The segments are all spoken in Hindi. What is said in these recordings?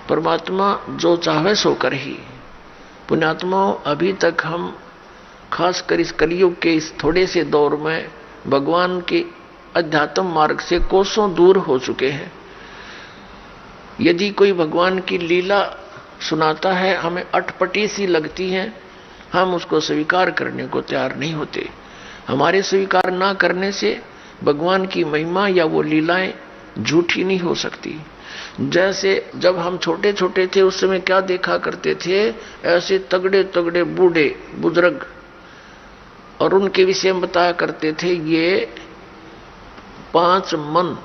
परमात्मा जो चाहे सो कर ही। पुण्यात्माओं, अभी तक हम खासकर इस कलयुग के इस थोड़े से दौर में भगवान के अध्यात्म मार्ग से कोसों दूर हो चुके हैं। यदि कोई भगवान की लीला सुनाता है, हमें अटपटी सी लगती है, हम उसको स्वीकार करने को तैयार नहीं होते। हमारे स्वीकार ना करने से भगवान की महिमा या वो लीलाएं झूठी नहीं हो सकती। जैसे जब हम छोटे छोटे थे उस समय क्या देखा करते थे, ऐसे तगड़े तगड़े बूढ़े बुजुर्ग, और उनके विषय में बताया करते थे ये 5 मन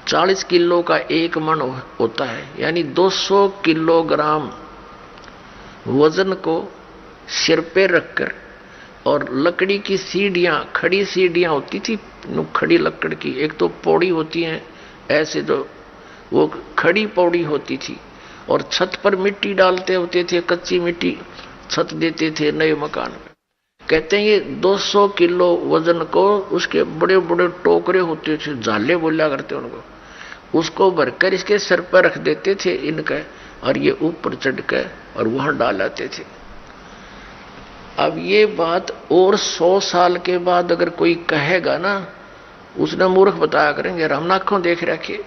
40 किलो का 1 मन होता है, यानी 200 किलोग्राम वजन को सिर पे रखकर, और लकड़ी की सीढ़ियां, खड़ी सीढ़ियां होती थी, खड़ी लकड़ की, एक तो पौड़ी होती है ऐसे, जो वो खड़ी पौड़ी होती थी, और छत पर मिट्टी डालते होते थे, कच्ची मिट्टी छत देते थे नए मकान में। कहते हैं ये 200 किलो वजन को, उसके बड़े बड़े टोकरे होते थे, झाले बोला करते उनको, उसको भरकर इसके सिर पर रख देते थे इनके, और ये ऊपर चढ़ के और वहां डाल आते थे। अब ये बात और 100 साल के बाद अगर कोई कहेगा ना, उसने मूर्ख बताया करेंगे, हम आंखों देख रखे।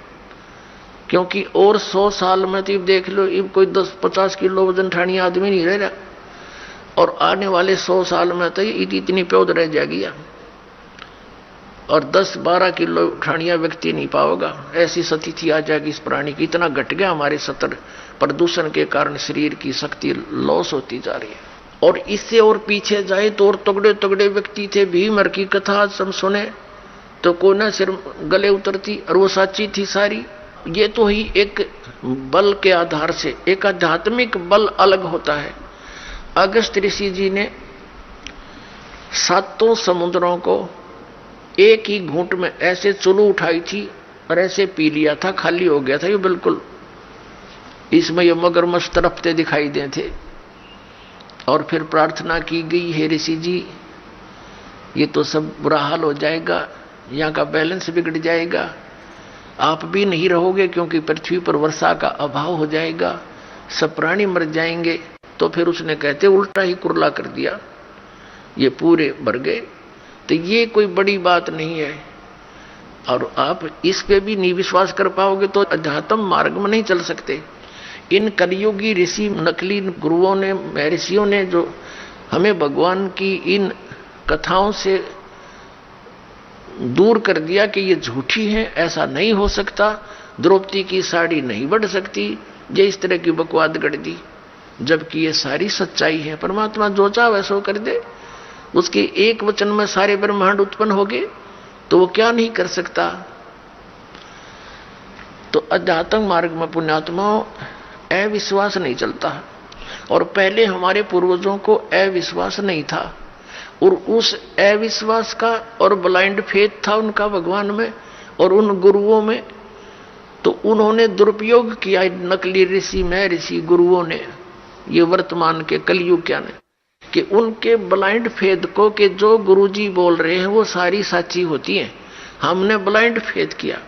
क्योंकि और 100 साल में तो देख लो, अब कोई 10-50 किलो वजन ठानी आदमी नहीं रह रहा, और आने वाले 100 साल में तो इतनी प्योद रह जाएगी, और 10-12 किलो ठानिया व्यक्ति नहीं पाओगा, ऐसी स्थिति आ जाएगी इस प्राणी की। इतना घट गया हमारे सतर, प्रदूषण के कारण शरीर की शक्ति लॉस होती जा रही है। और इससे और पीछे जाए तो और तगड़े तगड़े व्यक्ति थे, भीमर की कथा हम सुने तो कोना सिर गले उतरती, और वो सच्ची थी सारी। ये तो ही एक बल के आधार से, एक आध्यात्मिक बल अलग होता है। अगस्त ऋषि जी ने 7 समुद्रों को एक ही घूंट में ऐसे चुलू उठाई थी और ऐसे पी लिया था, खाली हो गया था ये बिल्कुल। इसमें ये मगरमच्छ तड़पते दिखाई दे थे, और फिर प्रार्थना की गई, हे ऋषि जी ये तो सब बुरा हाल हो जाएगा, यहाँ का बैलेंस बिगड़ जाएगा, आप भी नहीं रहोगे क्योंकि पृथ्वी पर वर्षा का अभाव हो जाएगा, सब प्राणी मर जाएंगे। तो फिर उसने कहते उल्टा ही कुरला कर दिया, ये पूरे भर गए। तो ये कोई बड़ी बात नहीं है, और आप इस पे भी नहीं विश्वास कर पाओगे तो अध्यात्म मार्ग में नहीं चल सकते। इन कलियुगी ऋषि, नकली गुरुओं ने, महर्षियों ने जो हमें भगवान की इन कथाओं से दूर कर दिया कि ये झूठी है, ऐसा नहीं हो सकता, द्रौपदी की साड़ी नहीं बढ़ सकती, ये इस तरह की बकवाद गढ़ दी, जबकि ये सारी सच्चाई है। परमात्मा जो चाहे वैसा कर दे, उसके एक वचन में सारे ब्रह्मांड उत्पन्न हो गए, तो वो क्या नहीं कर सकता। तो अध्यात्म मार्ग में पुण्यात्माओं अविश्वास नहीं चलता, और पहले हमारे पूर्वजों को अविश्वास नहीं था, और उस अविश्वास का और ब्लाइंड फेथ था उनका भगवान में और उन गुरुओं में, तो उन्होंने दुरुपयोग किया नकली ऋषि, महर्षि, गुरुओं ने, ये वर्तमान के कलयुग क्या ने, कि उनके ब्लाइंड फेथ को, कि जो गुरुजी बोल रहे हैं वो सारी सच्ची होती है, हमने ब्लाइंड फेथ किया,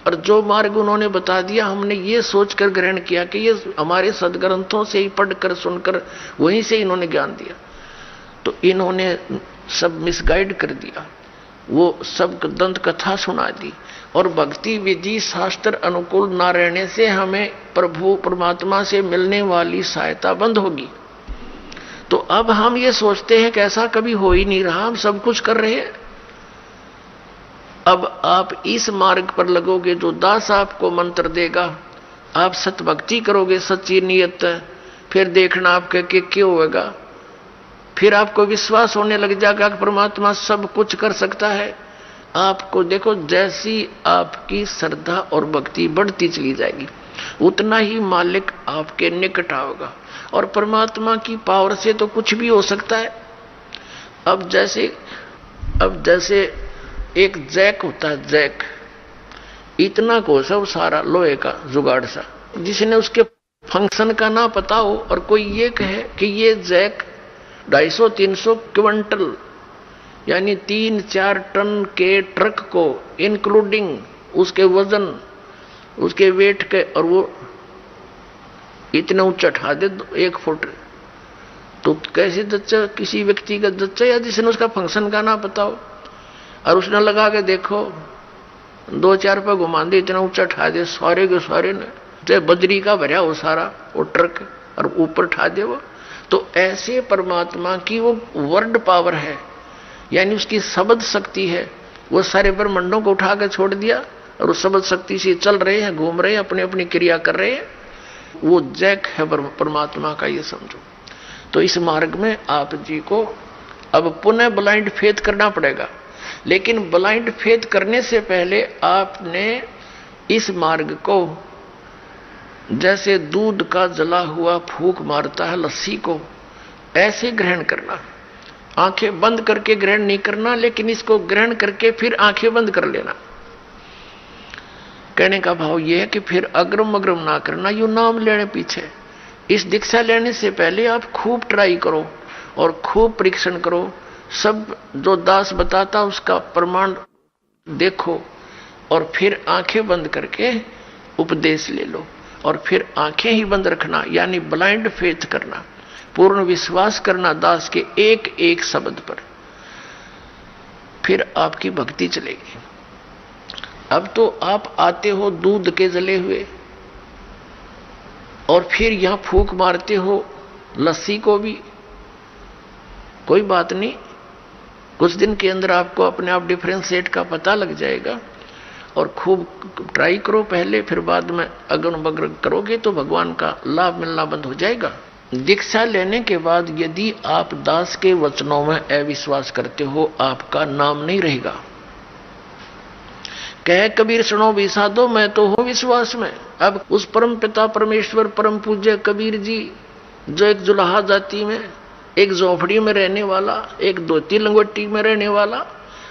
और जो मार्ग उन्होंने बता दिया हमने ये सोचकर ग्रहण किया कि ये हमारे सदग्रंथों से ही पढ़कर सुनकर वहीं से इन्होंने ज्ञान दिया। तो इन्होंने सब मिसगाइड कर दिया, वो सब दंत कथा सुना दी, और भक्ति विधि शास्त्र अनुकूल ना रहने से हमें प्रभु परमात्मा से मिलने वाली सहायता बंद होगी। तो अब हम ये सोचते हैं कि ऐसा कभी हो ही नहीं रहा, हम सब कुछ कर रहे हैं। अब आप इस मार्ग पर लगोगे, जो दास आपको मंत्र देगा, आप सत भक्ति करोगे सच्ची नियत, फिर देखना आपके क्या होगा, फिर आपको विश्वास होने लग जाएगा कि परमात्मा सब कुछ कर सकता है। आपको देखो, जैसी आपकी श्रद्धा और भक्ति बढ़ती चली जाएगी, उतना ही मालिक आपके निकट आओगा, और परमात्मा की पावर से तो कुछ भी हो सकता है। अब जैसे एक जैक होता है, जैक इतना को सब सारा लोहे का जुगाड़ सा, जिसने उसके फंक्शन का ना पता हो, और कोई ये कहे कि ये जैक 250-300 क्विंटल यानी 3-4 टन के ट्रक को इंक्लूडिंग उसके वजन उसके वेट के, और वो इतना ऊंचा ठा दे 1 फुट, तो कैसे जच्चा, किसी व्यक्ति का जच्चा या जिसने उसका फंक्शन का ना पता हो, और उसने लगा के देखो 2-4 पे घुमा दे, इतना ऊंचा ठा दे सारे के सारे ने, चाहे बजरी का भरा हो सारा वो ट्रक, और ऊपर ठा दे वो। तो ऐसे परमात्मा की वो वर्ड पावर है, यानी उसकी शब्द शक्ति है। वो सारे ब्रह्मांडों को उठा के छोड़ दिया और उस शब्द शक्ति से चल रहे हैं, घूम रहे हैं, अपनी अपनी क्रिया कर रहे हैं। वो जैक है परमात्मा का, ये समझो। तो इस मार्ग में आप जी को अब पुनः ब्लाइंड फेथ करना पड़ेगा, लेकिन ब्लाइंड फेथ करने से पहले आपने इस मार्ग को जैसे दूध का जला हुआ फूंक मारता है लस्सी को, ऐसे ग्रहण करना। आंखें बंद करके ग्रहण नहीं करना, लेकिन इसको ग्रहण करके फिर आंखें बंद कर लेना। कहने का भाव यह है कि फिर अग्रम अग्रम ना करना, यू नाम लेने पीछे। इस दीक्षा लेने से पहले आप खूब ट्राई करो और खूब परीक्षण करो, सब जो दास बताता उसका प्रमाण देखो, और फिर आंखें बंद करके उपदेश ले लो, और फिर आंखें ही बंद रखना, यानी ब्लाइंड फेथ करना, पूर्ण विश्वास करना दास के एक एक शब्द पर। फिर आपकी भक्ति चलेगी। अब तो आप आते हो दूध के जले हुए, और फिर यहां फूंक मारते हो लस्सी को भी, कोई बात नहीं, कुछ दिन के अंदर आपको अपने आप डिफरेंशिएट का पता लग जाएगा। और खूब ट्राई करो पहले, फिर बाद में अगन बगन करोगे तो भगवान का लाभ मिलना बंद हो जाएगा। दीक्षा लेने के बाद यदि आप दास के वचनों में अविश्वास करते हो, आपका नाम नहीं रहेगा। कह कबीर सुनो भी साधो, मैं तो हूं विश्वास में। अब उस परम पिता परमेश्वर परम पूज्य कबीर जी, जो एक जुलाहा जाति में, एक झोपड़ी में रहने वाला, एक धोती लंगोटी में रहने वाला,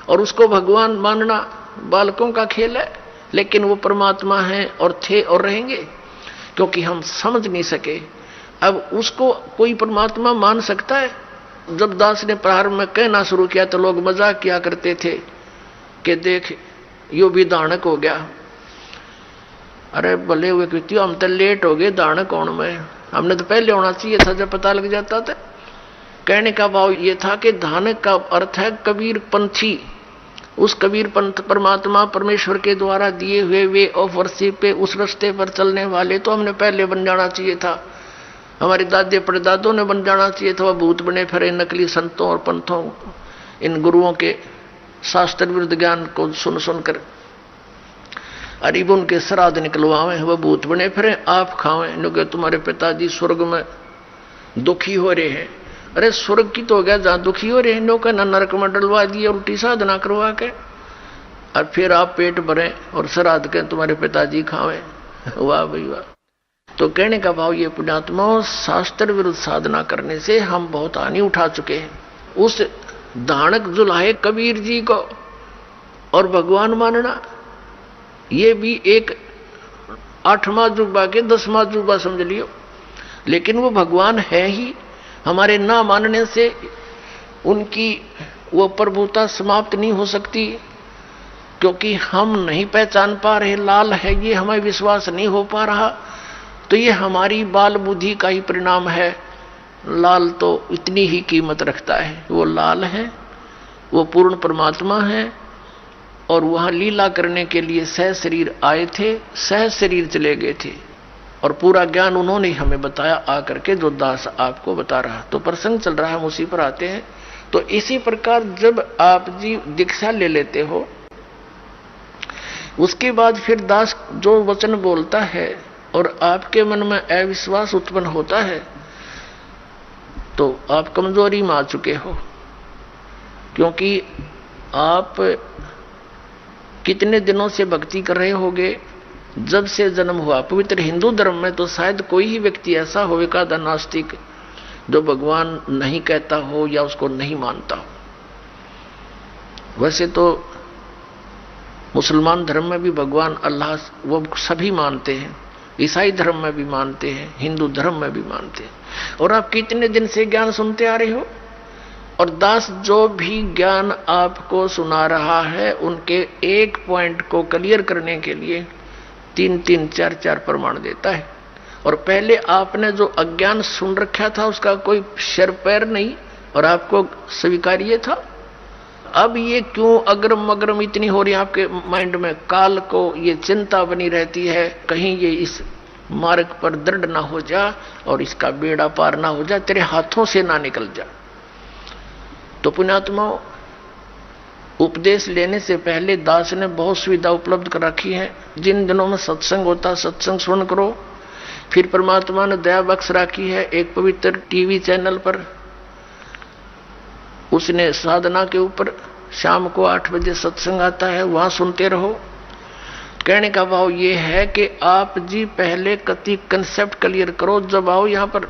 और उसको भगवान मानना बालकों का खेल है, लेकिन वो परमात्मा है और थे और रहेंगे, क्योंकि हम समझ नहीं सके। अब उसको कोई परमात्मा मान सकता है? जब दास ने प्रारंभ में कहना शुरू किया तो लोग मजाक किया करते थे कि देख यो भी दानक हो गया। अरे भले हुए कृति, हम तो लेट हो गए दानक होने में, हमने तो पहले होना चाहिए था जब पता लग जाता था। कहने का भाव ये था कि दानक का अर्थ है कबीर पंथी। उस कबीर पंथ परमात्मा परमेश्वर के द्वारा दिए हुए वे ऑफ वर्शिप पे, उस रास्ते पर चलने वाले तो हमने पहले बन जाना चाहिए था। हमारे दादे परदादों ने बन जाना चाहिए था। वह भूत बने फिरे नकली संतों और पंथों, इन गुरुओं के शास्त्र विरुद्ध ज्ञान को सुन सुनकर अरीब उनके श्राद्ध निकलवावे, वह भूत बने फिरे आप खावें, क्योंकि तुम्हारे पिताजी स्वर्ग में दुखी हो रहे हैं। अरे स्वर्ग की तो हो गया जहां दुखी हो रहे हैं, नो का नरक में डलवा दिए उल्टी साधना करवा के, और फिर आप पेट भरें और श्राद्ध के तुम्हारे पिताजी खावें। वाह भाई वाह। तो कहने का भाव ये पुण्यात्माओं, शास्त्र विरुद्ध साधना करने से हम बहुत हानि उठा चुके हैं। उस दानक जुलाहे कबीर जी को और भगवान मानना, ये भी एक 8वां जुबा के 10वां जुबा समझ लियो, लेकिन वो भगवान है ही। हमारे ना मानने से उनकी वो प्रभुता समाप्त नहीं हो सकती, क्योंकि हम नहीं पहचान पा रहे लाल है, ये हमें विश्वास नहीं हो पा रहा। तो ये हमारी बाल बुद्धि का ही परिणाम है। लाल तो इतनी ही कीमत रखता है, वो लाल है, वो पूर्ण परमात्मा है, और वहां लीला करने के लिए सह शरीर आए थे, सह शरीर चले गए थे, और पूरा ज्ञान उन्होंने हमें बताया आकर के, जो दास आपको बता रहा। तो प्रसंग चल रहा है, हम उसी पर आते हैं। तो इसी प्रकार जब आप जी दीक्षा ले लेते हो, उसके बाद फिर दास जो वचन बोलता है और आपके मन में अविश्वास उत्पन्न होता है, तो आप कमजोरी में आ चुके हो। क्योंकि आप कितने दिनों से भक्ति कर रहे होगे, जब से जन्म हुआ। पवित्र हिंदू धर्म में तो शायद कोई ही व्यक्ति ऐसा होगा नास्तिक जो भगवान नहीं कहता हो या उसको नहीं मानता हो। वैसे तो मुसलमान धर्म में भी भगवान अल्लाह वो सभी मानते हैं, ईसाई धर्म में भी मानते हैं, हिंदू धर्म में भी मानते हैं। और आप कितने दिन से ज्ञान सुनते आ रहे हो, और दास जो भी ज्ञान आपको सुना रहा है, उनके एक पॉइंट को क्लियर करने के लिए तीन तीन चार चार प्रमाण देता है। और पहले आपने जो अज्ञान सुन रखा था उसका कोई सिर पैर नहीं और आपको स्वीकार्य था। अब ये क्यों अग्रम अग्रम इतनी हो रही है आपके माइंड में? काल को ये चिंता बनी रहती है, कहीं ये इस मार्ग पर दृढ़ ना हो जा और इसका बेड़ा पार ना हो जा, तेरे हाथों से ना निकल जा। तो पुण्यात्माओं, उपदेश लेने से पहले दास ने बहुत सुविधा उपलब्ध कर रखी है। जिन दिनों में सत्संग होता सत्संग सुन करो। फिर परमात्मा ने दया बख्श रखी है एक पवित्र टीवी चैनल पर, उसने साधना के ऊपर शाम को 8 बजे सत्संग आता है, वहां सुनते रहो। कहने का भाव ये है कि आप जी पहले कति कंसेप्ट क्लियर करो, जब आओ यहां पर